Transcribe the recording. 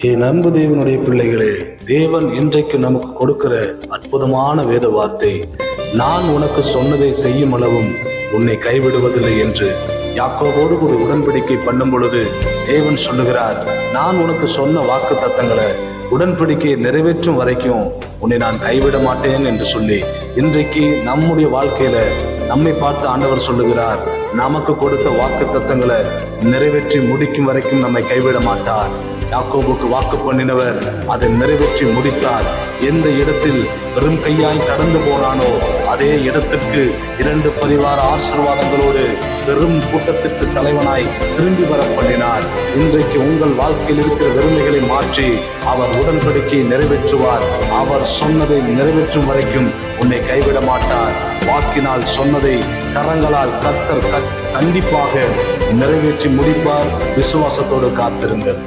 என் அன்பு தேவனுடைய பிள்ளைகளே, தேவன் இன்றைக்கு நமக்கு கொடுக்கிற அற்புதமான வேத வார்த்தை, நான் உனக்கு சொன்னதை செய்யும் அளவும் உன்னை கைவிடுவதில்லை என்று யாக்கோபோடு ஒரு உடன்படிக்கை பண்ணும் பொழுது தேவன் சொல்லுகிறார், நான் உனக்கு சொன்ன வாக்கு தத்தங்களை உடன்படிக்கை நிறைவேற்றும் வரைக்கும் உன்னை நான் கைவிட மாட்டேன் என்று சொல்லி இன்றைக்கு நம்முடைய வாழ்க்கையில நம்மை பார்த்து ஆண்டவர் சொல்லுகிறார், நமக்கு கொடுத்த வாக்கு தத்தங்களை நிறைவேற்றி முடிக்கும் வரைக்கும் நம்மை கைவிட மாட்டார். யாக்கோபுக்கு வாக்கு பண்ணினவர் அதை நிறைவேற்றி முடித்தார். எந்த இடத்தில் வெறும் கையாய் கடந்து போனானோ அதே இடத்திற்கு 2 பரிவார ஆசீர்வாதங்களோடு பெரும் கூட்டத்திற்கு தலைவனாய் திரும்பி வர பண்ணினார். இன்றைக்கு உங்கள் வாழ்க்கையில் இருக்கிற வெறுமைகளை மாற்றி அவர் உடன்படிக்கையை நிறைவேற்றுவார். அவர் சொன்னதை நிறைவேற்றும் வரைக்கும் உன்னை கைவிட மாட்டார். வாக்கினால் சொன்னதை கரங்களால் கர்த்தர் கண்டிப்பாக நிறைவேற்றி முடிப்பார். விசுவாசத்தோடு காத்திருங்கள்.